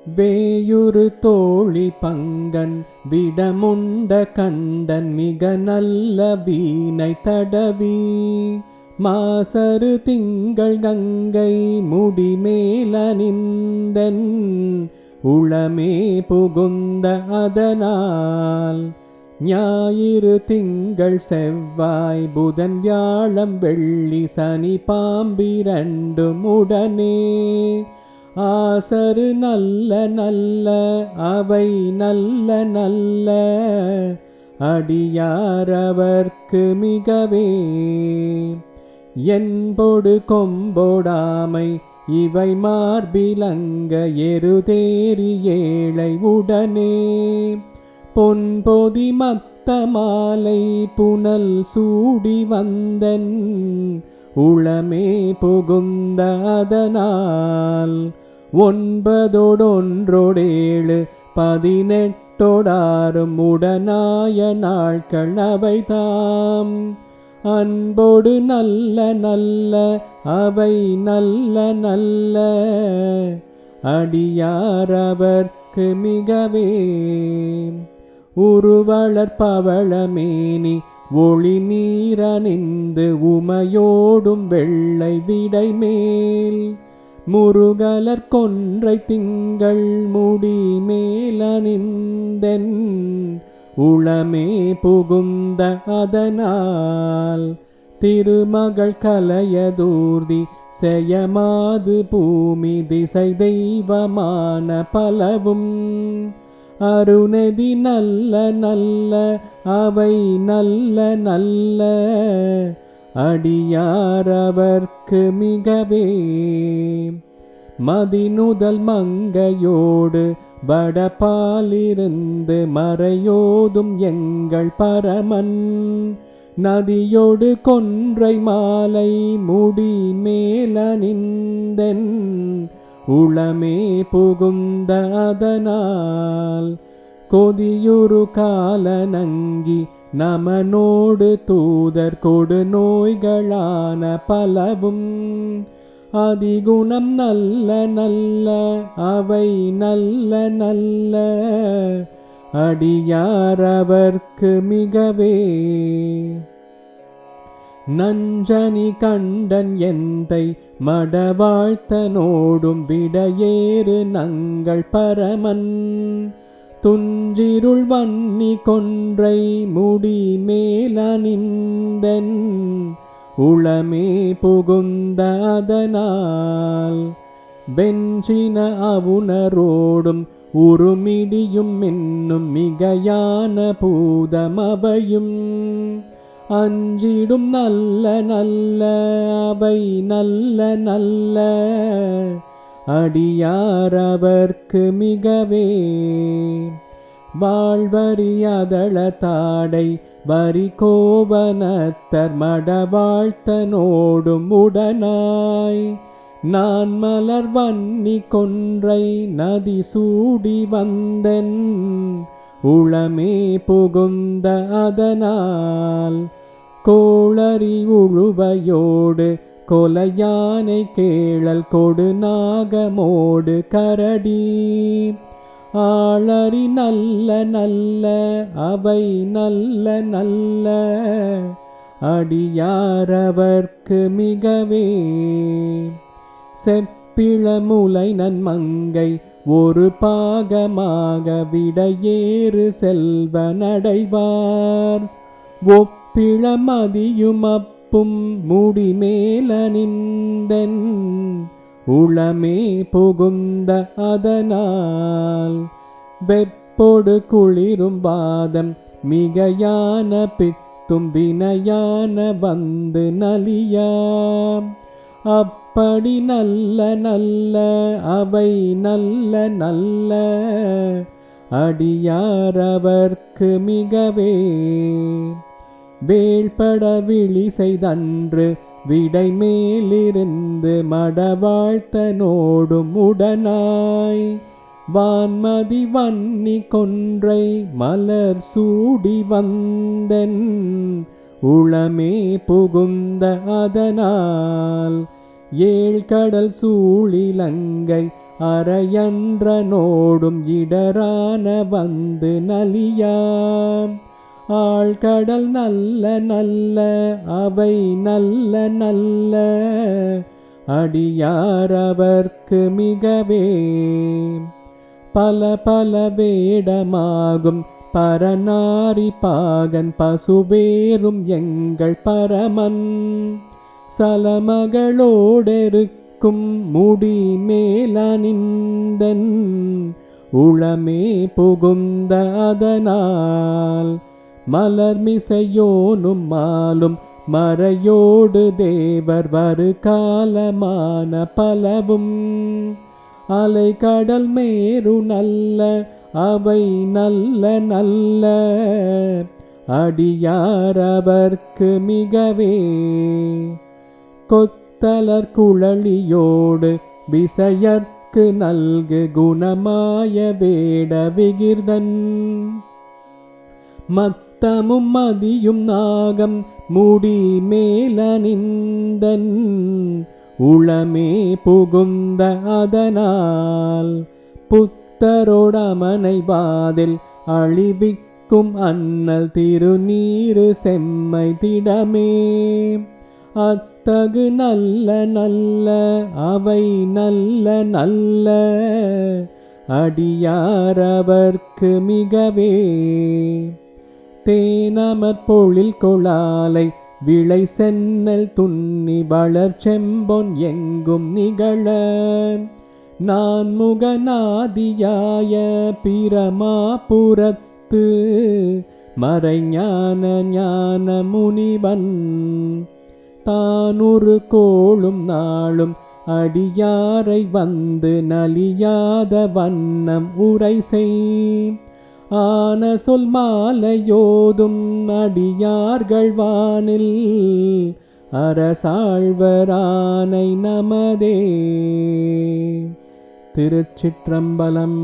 வேயுறு தோழி பங்கன் விடமுண்ட கண்டன் மிக நல்ல வீணை தடவி மாசரு திங்கள் கங்கை முடிமேலணிந்தன் உளமே புகுந்த அதனால் ஞாயிறு திங்கள் செவ்வாய் புதன் வியாழம் வெள்ளி சனி பாம்பிரண்டும் உடனே ஆசரு நல்ல நல்ல அவை நல்ல நல்ல அடியாரவர்க்கு மிகவே என்பொடு கொம்போடாமை இவை மார்பிலங்க எருதேறி ஏழை உடனே பொன்பொதி மத்த மாலை புனல் சூடி வந்தன் உளமே புகுந்த அதனால் 9 18 உடனாய நாட்கள் அவைதாம் அன்போடு நல்ல நல்ல அவை நல்ல நல்ல அடியாரவர்க்கு மிகவே உருவளர் பவளமேனி ஒளி நீரணிந்து உமையோடும் வெள்ளை விடை மேல் முருகலர் கொன்றை திங்கள் முடி மேலணிந்தென் உளமே புகுந்த அதனால் திருமகள் கலையதூர்தி செயமாது பூமி திசை தெய்வமான பலவும் அருணதி நல்ல நல்ல அவை நல்ல நல்ல அடியாரவர்க்கு மிகவே மதிநுதல் மங்கையோடு வடபாலிருந்து மறையோதும் எங்கள் பரமன் நதியோடு கொன்றை மாலை முடி மேலணிந்தென் உளமே புகுந்த அதனால் கொதியுறு கால நங்கி நமனோடு தூதர் கொடு நோய்களான பலவும் அதிகுணம் நல்ல நல்ல அவை நல்ல நல்ல அடியாரவர்க்கு மிகவே நஞ்சனி கண்டன் எந்தை மடவாழ்த்தனோடும் விடையேறு நங்கள் பரமன் துஞ்சிருள் வன்னி கொன்றை முடி மேலணிந்தென் உளமே புகுந்த அதனால் வெஞ்சின அவுணரோடும் உருமிடியும் என்னும் மிகையான பூதமவையும் அஞ்சிடும் நல்ல நல்ல அவை நல்ல நல்ல அடியாரவர்க்கு மிகவே வாழ்வறியதள தாடை வரி கோவனத்தர் மடவாழ்த்தனோடும் உடனாய் நான் மலர் வன்னி கொன்றை நதி சூடி வந்தென் உளமே புகுந்த அதனால் கோளறி உழுவையோடு கொலையானை கேளல் கொடு நாகமோடு கரடி ஆளறி நல்ல நல்ல அவை நல்ல நல்ல அடியாரவர்க்கு மிகவே செப்பிளமுலை நன்மங்கை ஒரு பாகமாக விடையேறு செல்வ நடைவார் ஒப்பிளமதியும் அப்பும் முடிமேலணிந்தென் உளமே புகுந்த அதனால் வெப்பொடு குளிரும் வாதம் மிகையான பித்தும் வினையான வந்து நலியாம் அப்படி நல்ல நல்ல அவை நல்ல நல்ல அடியாரவர்க்கு மிகவே வேள்பட விழி செய்தன்று விடை மேலிருந்து மடவாழ்த்தனோடும் உடனாய் வான்மதி வன்னி கொன்றை மலர் சூடி வந்தென் உளமே புகுந்த அதனால் ஏழ்கடல் சூழிலங்கை அரையன்றனோடும் இடரான வந்து நலியாம் ஆழ்கடல் நல்ல நல்ல அவை நல்ல நல்ல அடியாரவர்க்கு மிகவே பல பல வேடமாகும் பரநாரி பாகன் பசுவேறும் எங்கள் பரமன் சலமகளோடெருக்கும் முடி மேலணிந்தன் உளமே புகுந்த அதனால் மலர்மிசையோனும் மாலும் மறையோடு தேவர் வரு காலமான பலவும் அலை கடல் மேரு நல்ல அவை நல்ல நல்ல அடியாரவர்க்கு மிகவே கொத்தலர் குழலியோடு விசையர்க்கு நல்கு குணமாய வேட விகிர்தன் மத்தமும் மதியும் நாகம் முடி மேலணிந்தன் உளமே புகுந்த அதனால் புத்தரோடமனை வாதில் அழிவிக்கும் அண்ணல் திருநீரு செம்மை திடமே அத்தகு நல்ல நல்ல அவை நல்ல நல்ல அடியாரவர்க்கு மிகவே தேனமற் பொழில் கொளாலை விளை சென்னல் துண்ணி வளர் செம்பொன் எங்கும் நிகழ நான் முகநாதியாய பிரமாபுரத்து மறைஞான ஞான முனிவன் தானுரு கோளும் நாளும் அடியாரை வந்து நலியாத வண்ணம் உரை செய் ஆன சொல் மாலையோதும் அடியார்கள் வானில் அரசாழ்வரானை நமதே. திருச்சிற்றம்பலம்.